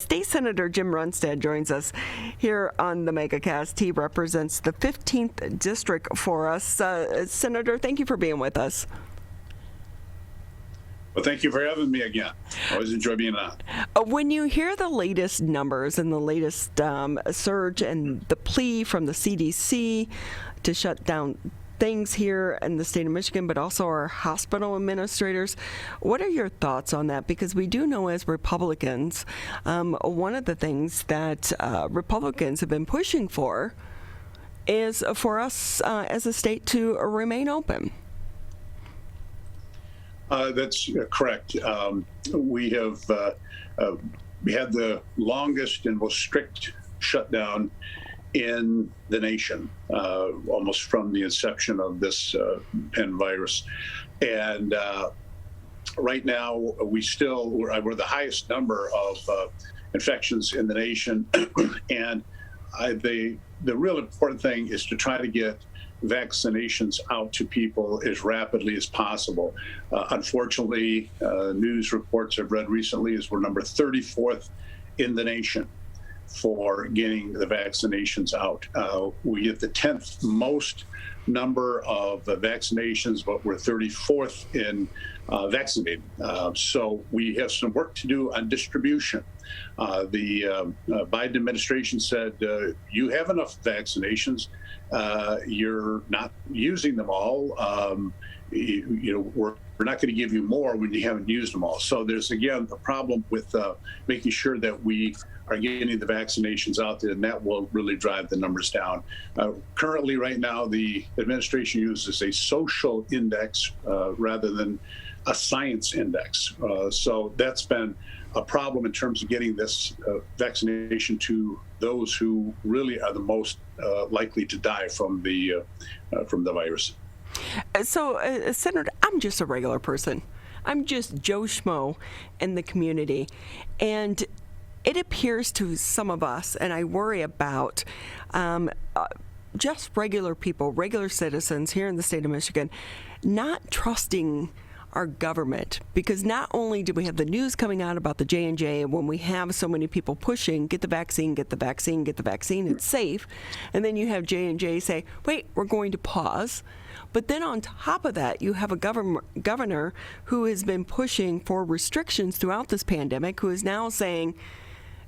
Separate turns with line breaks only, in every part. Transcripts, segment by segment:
State Senator Jim Runestad joins us here on the MegaCast. He represents the 15th District for us. Senator, thank you for being with us.
Well, thank you for having me again. I always enjoy being on.
When you hear the latest numbers and the latest surge and the plea from the CDC to shut down things here in the state of Michigan, but also our hospital administrators, what are your thoughts on that? Because we do know as Republicans, one of the things that Republicans have been pushing for is for us as a state to remain open.
That's correct. We have we had the longest and most strict shutdown in the nation, almost from the inception of this pen virus. And right now, we're the highest number of infections in the nation. And the real important thing is to try to get vaccinations out to people as rapidly as possible. Unfortunately, news reports I've read recently is we're number 34th in the nation for getting the vaccinations out. We get the 10th most number of vaccinations, but we're 34th in vaccinated. So we have some work to do on distribution. The Biden administration said, you have enough vaccinations. You're not using them all. We're not going to give you more when you haven't used them all. So there's, again, a problem with making sure that we are getting the vaccinations out there, and that will really drive the numbers down. Currently, right now, the administration uses a social index rather than a science index. So that's been a problem in terms of getting this vaccination to those who really are the most likely to die from the virus.
So, Senator, I'm just a regular person. I'm just Joe Schmo in the community. And it appears to some of us, and I worry about just regular people, regular citizens here in the state of Michigan, not trusting our government, because not only do we have the news coming out about the J&J, when we have so many people pushing, get the vaccine, get the vaccine, get the vaccine, it's safe, and then you have J&J say, wait, we're going to pause. But then on top of that, you have a governor who has been pushing for restrictions throughout this pandemic, who is now saying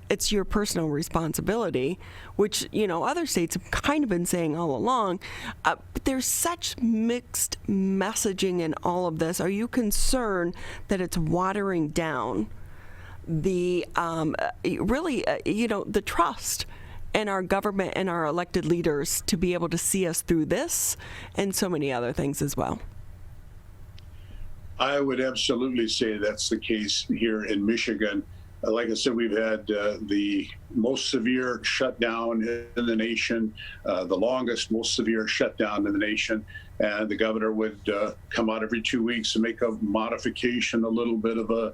it's your personal responsibility, which, other states have kind of been saying all along. But there's such mixed messaging in all of this. Are you concerned that it's watering down the the trust in our government and our elected leaders to be able to see us through this and so many other things as well?
I would absolutely say that's the case here in Michigan. Like I said, we've had the most severe shutdown in the nation, the longest, most severe shutdown in the nation. And the governor would come out every 2 weeks and make a modification, a little bit of a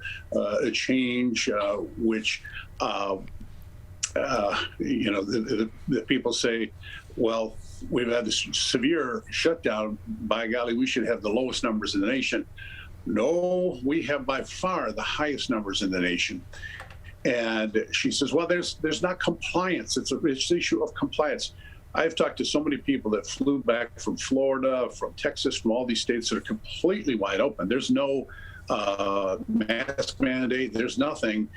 change, which, the people say, well, we've had this severe shutdown. By golly, we should have the lowest numbers in the nation. No, we have by far the highest numbers in the nation. And she says, well, there's not compliance. It's an issue of compliance. I've talked to so many people that flew back from Florida, from Texas, from all these states that are completely wide open. There's no mask mandate. There's nothing.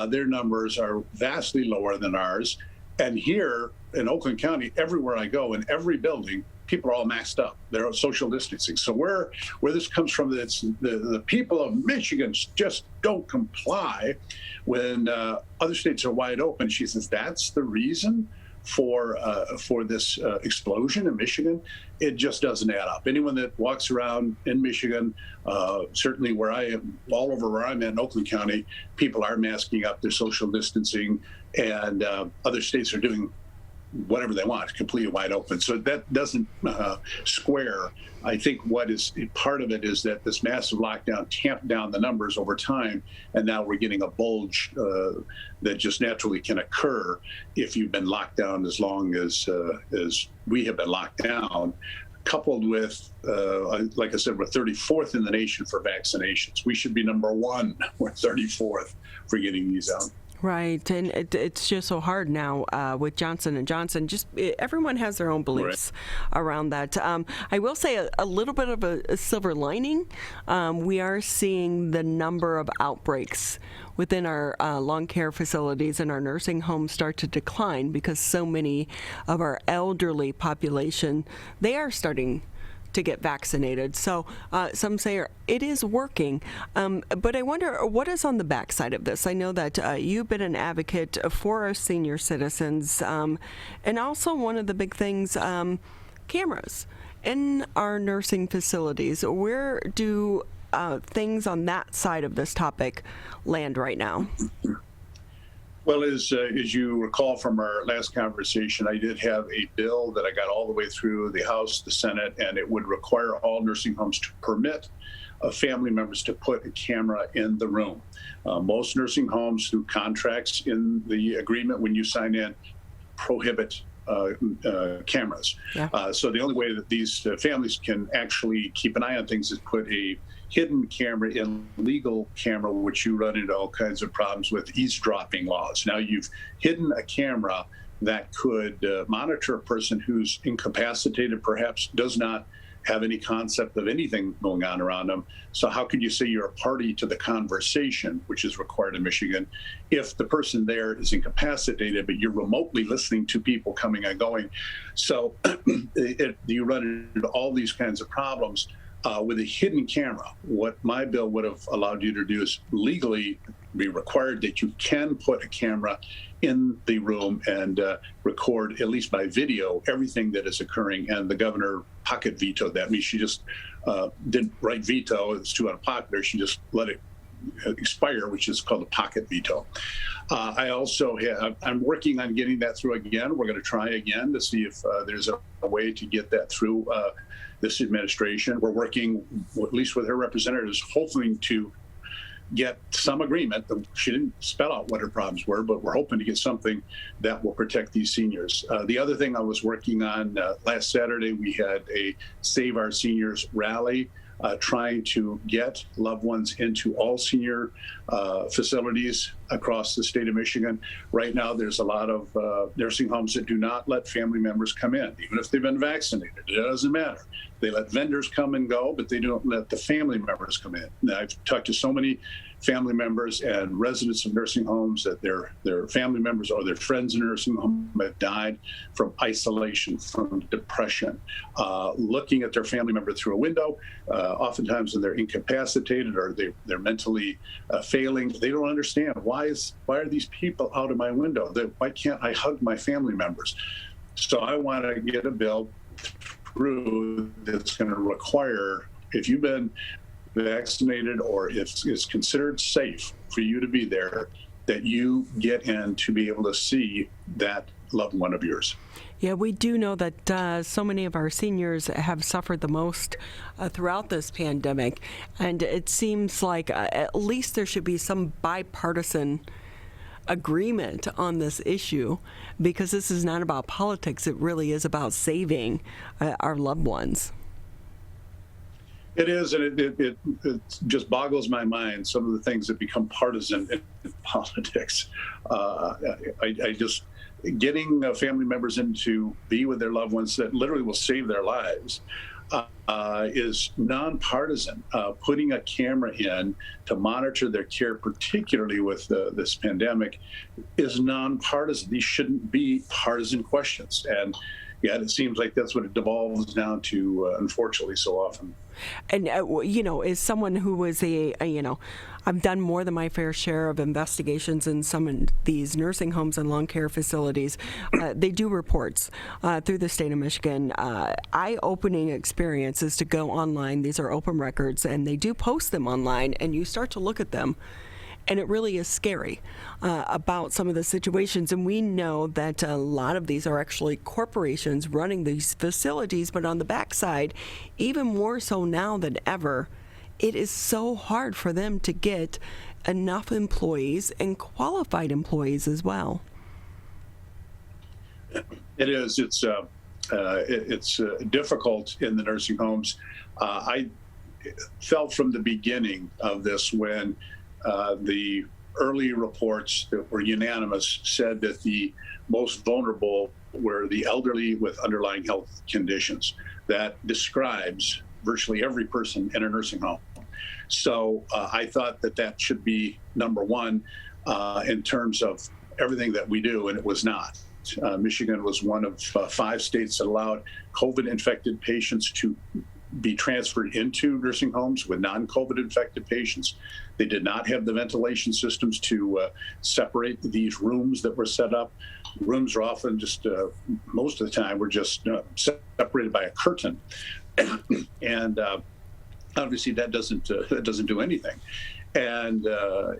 Their numbers are vastly lower than ours. And here in Oakland County, everywhere I go, in every building, people are all maxed up. They're social distancing. So where this comes from, that's the people of Michigan just don't comply when other states are wide open. She says that's the reason for this explosion in Michigan. It just doesn't add up. Anyone that walks around in Michigan, certainly where I am, all over where I'm at in Oakland County, people are masking up, their social distancing, and other states are doing whatever they want, completely wide open. So that doesn't square. I think what is part of it is that this massive lockdown tamped down the numbers over time, and now we're getting a bulge that just naturally can occur if you've been locked down as long as we have been locked down. Coupled with, like I said, we're 34th in the nation for vaccinations. We should be number one. We're 34th for getting these out.
Right, and it's just so hard now with Johnson and Johnson. Everyone has their own beliefs around that. I will say a little bit of a silver lining. We are seeing the number of outbreaks within our long care facilities and our nursing homes start to decline because so many of our elderly population, they are starting to get vaccinated. So some say it is working. But I wonder what is on the backside of this. I know that you've been an advocate for our senior citizens. And also one of the big things, cameras in our nursing facilities. Where do things on that side of this topic land right now?
Well, as you recall from our last conversation, I did have a bill that I got all the way through the House, the Senate, and it would require all nursing homes to permit family members to put a camera in the room. Most nursing homes, through contracts in the agreement when you sign in, prohibit cameras. Yeah. So the only way that these families can actually keep an eye on things is put a hidden camera in legal camera, which you run into all kinds of problems with eavesdropping laws. Now you've hidden a camera that could monitor a person who's incapacitated, perhaps does not have any concept of anything going on around them. So how could you say you're a party to the conversation, which is required in Michigan, if the person there is incapacitated, but you're remotely listening to people coming and going? So you run into all these kinds of problems. With a hidden camera, what my bill would have allowed you to do is legally be required that you can put a camera in the room and record, at least by video, everything that is occurring. And the governor pocket vetoed that. I mean, she just didn't write veto. It's too unpopular. She just let it expire, which is called a pocket veto. I'm working on getting that through again. We're going to try again to see if there's a way to get that through this administration. We're working, at least with her representatives, hoping to get some agreement. She didn't spell out what her problems were, but we're hoping to get something that will protect these seniors. The other thing I was working on last Saturday, we had a Save Our Seniors rally, trying to get loved ones into all senior facilities across the state of Michigan. Right now, there's a lot of nursing homes that do not let family members come in, even if they've been vaccinated. It doesn't matter. They let vendors come and go, but they don't let the family members come in. Now, I've talked to so many family members and residents of nursing homes that their family members or their friends in nursing home have died from isolation, from depression, looking at their family member through a window. Oftentimes when they're incapacitated or they're mentally failing, they don't understand why are these people out of my window? Why can't I hug my family members? So I want to get a bill through that's going to require, if you've been vaccinated or if it's considered safe for you to be there, that you get in to be able to see that loved one of yours.
Yeah, we do know that so many of our seniors have suffered the most throughout this pandemic, and it seems like at least there should be some bipartisan agreement on this issue, because this is not about politics. It really is about saving our loved ones.
It is, and it just boggles my mind, some of the things that become partisan in politics. I just, getting family members in to be with their loved ones that literally will save their lives is nonpartisan. Putting a camera in to monitor their care, particularly with this pandemic, is nonpartisan. These shouldn't be partisan questions. And yet it seems like that's what it devolves down to, unfortunately, so often.
And, as someone who was I've done more than my fair share of investigations in some of these nursing homes and long care facilities. They do reports through the state of Michigan. Eye-opening experiences to go online. These are open records, and they do post them online, and you start to look at them. And it really is scary about some of the situations. And we know that a lot of these are actually corporations running these facilities. But on the backside, even more so now than ever, it is so hard for them to get enough employees and qualified employees as well.
It is. It's difficult in the nursing homes. I felt from the beginning of this when the early reports that were unanimous said that the most vulnerable were the elderly with underlying health conditions. That describes virtually every person in a nursing home. So I thought that that should be number one in terms of everything that we do, and it was not. Michigan was one of 5 states that allowed COVID-infected patients to be transferred into nursing homes with non-COVID infected patients. They did not have the ventilation systems to separate these rooms that were set up. Rooms are often just, most of the time, were just separated by a curtain. And obviously that doesn't do anything. And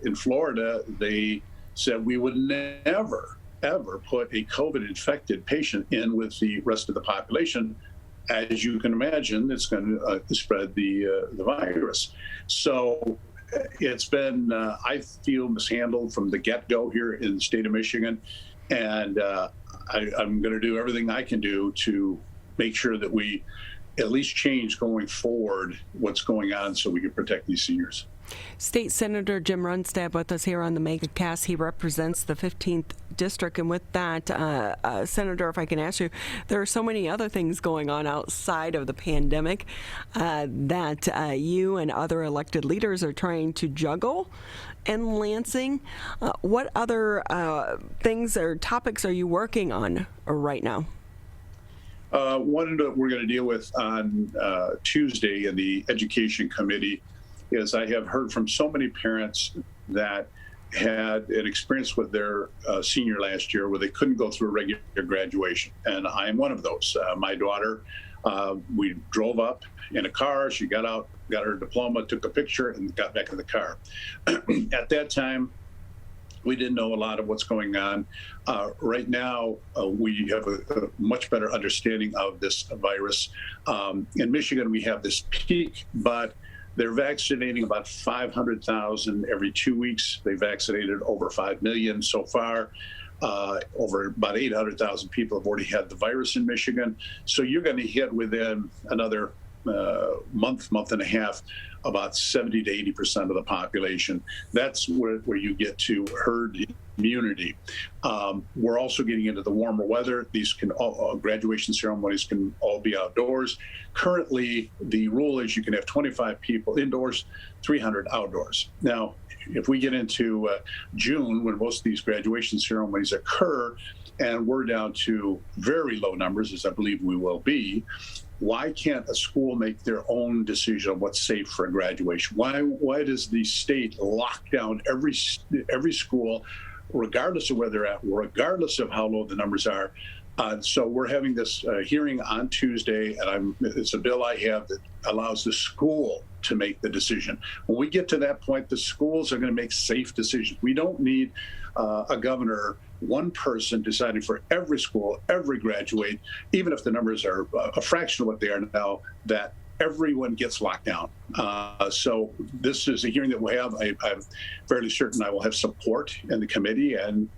in Florida, they said we would never, ever put a COVID-infected patient in with the rest of the population. As you can imagine, it's going to spread the virus. So it's been, I feel, mishandled from the get-go here in the state of Michigan. And I'm going to do everything I can do to make sure that we at least change going forward what's going on so we can protect these seniors.
State Senator Jim Runestad with us here on the MegaCast. He represents the 15th District. And with that, Senator, if I can ask you, there are so many other things going on outside of the pandemic that you and other elected leaders are trying to juggle in Lansing. What other things or topics are you working on right now?
One that we're going to deal with on Tuesday in the Education Committee is I have heard from so many parents that had an experience with their senior last year where they couldn't go through a regular graduation. And I am one of those. My daughter, we drove up in a car. She got out, got her diploma, took a picture, and got back in the car. At that time, we didn't know a lot of what's going on. Right now, we have a much better understanding of this virus. In Michigan, we have this peak, but they're vaccinating about 500,000 every 2 weeks. They vaccinated over 5 million so far. Over about 800,000 people have already had the virus in Michigan. So you're going to hit within another month and a half, about 70 to 80% of the population. That's where you get to herd immunity. We're also getting into the warmer weather. These can all, graduation ceremonies can all be outdoors. Currently, the rule is you can have 25 people indoors, 300 outdoors. Now, if we get into June, when most of these graduation ceremonies occur, and we're down to very low numbers, as I believe we will be, why can't a school make their own decision on what's safe for a graduation? Why does the state lock down every school, regardless of where they're at, regardless of how low the numbers are? So we're having this hearing on Tuesday, and it's a bill I have that allows the school to make the decision. When we get to that point, the schools are going to make safe decisions. We don't need a governor, one person deciding for every school, every graduate, even if the numbers are a fraction of what they are now, that everyone gets locked down. So this is a hearing that we'll have. I'm fairly certain I will have support in the committee and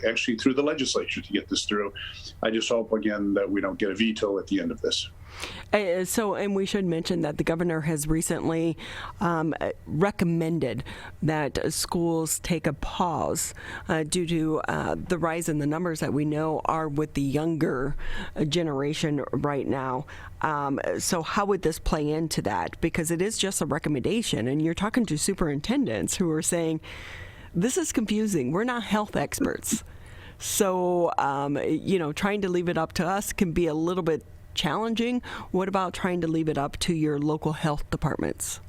actually through the legislature to get this through. I just hope, again, that we don't get a veto at the end of this.
And we should mention that the governor has recently recommended that schools take a pause due to the rise in the numbers that we know are with the younger generation right now. So how would this play into that? Because it is just a recommendation, and you're talking to superintendents who are saying, this is confusing. We're not health experts. So, trying to leave it up to us can be a little bit challenging. What about trying to leave it up to your local health departments?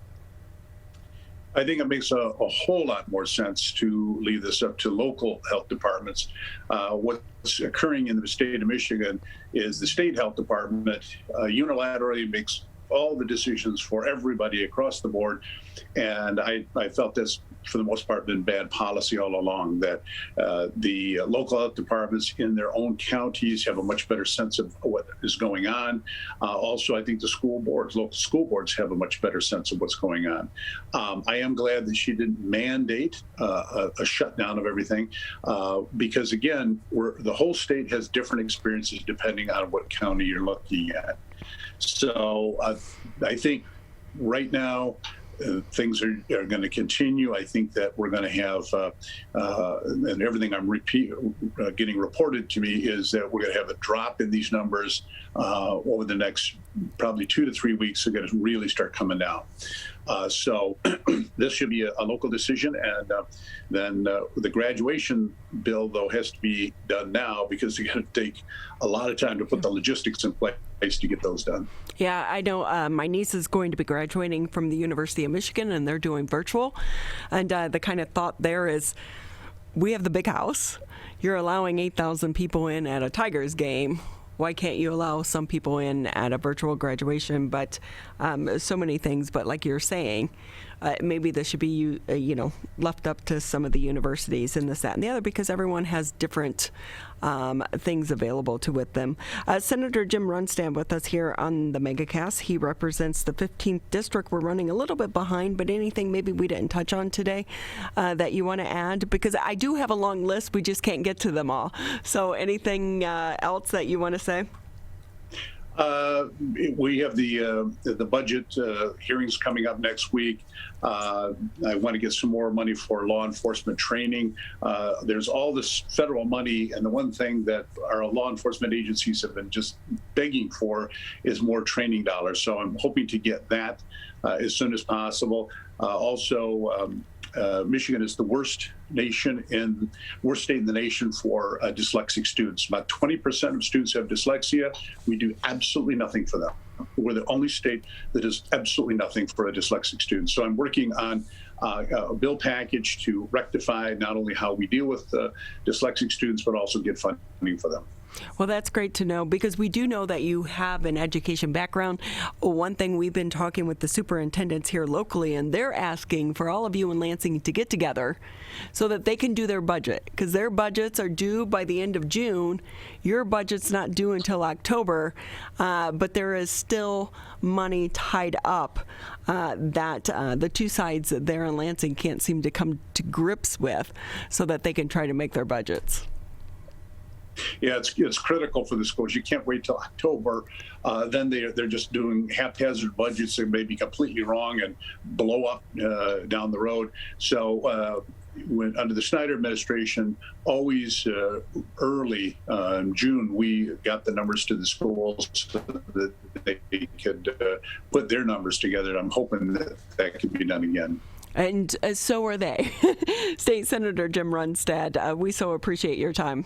I think it makes a whole lot more sense to leave this up to local health departments. What's occurring in the state of Michigan is the state health department unilaterally makes all the decisions for everybody across the board. And I felt this, for the most part, been bad policy all along, that the local health departments in their own counties have a much better sense of what is going on. Also, I think the local school boards have a much better sense of what's going on. I am glad that she didn't mandate a shutdown of everything because, again, the whole state has different experiences depending on what county you're looking at. So I think right now, things are going to continue. I think that we're going to have, and everything I'm getting reported to me is that we're going to have a drop in these numbers over the next probably 2 to 3 weeks. They're going to really start coming down. So this should be a local decision, and then the graduation bill, though, has to be done now because it's going to take a lot of time to put the logistics in place to get those done.
Yeah, I know my niece is going to be graduating from the University of Michigan, and they're doing virtual. And the kind of thought there is, we have the big house. You're allowing 8,000 people in at a Tigers game. Why can't you allow some people in at a virtual graduation? But so many things. But like you're saying, maybe this should be left up to some of the universities and this, that, and the other, because everyone has different things available to with them. Senator Jim Runestad with us here on the MegaCast. He represents the 15th district. We're running a little bit behind, but anything maybe we didn't touch on today that you want to add? Because I do have a long list. We just can't get to them all. So anything else that you want to say?
We have the budget hearings coming up next week. I want to get some more money for law enforcement training. There's all this federal money, and the one thing that our law enforcement agencies have been just begging for is more training dollars. So I'm hoping to get that as soon as possible. Also, Michigan is the worst state in the nation for dyslexic students. About 20% of students have dyslexia. We do absolutely nothing for them. We're the only state that does absolutely nothing for a dyslexic student. So I'm working on a bill package to rectify not only how we deal with dyslexic students, but also get funding for them.
Well, that's great to know, because we do know that you have an education background. One thing, we've been talking with the superintendents here locally, and they're asking for all of you in Lansing to get together so that they can do their budget, because their budgets are due by the end of June. Your budget's not due until October, but there is still money tied up that the two sides there in Lansing can't seem to come to grips with so that they can try to make their budgets.
Yeah, it's critical for the schools. You can't wait till October. Then they're just doing haphazard budgets that may be completely wrong and blow up down the road. So when under the Snyder administration, always early in June, we got the numbers to the schools so that they could put their numbers together. I'm hoping that could be done again.
And so are they. State Senator Jim Runestad, we so appreciate your time.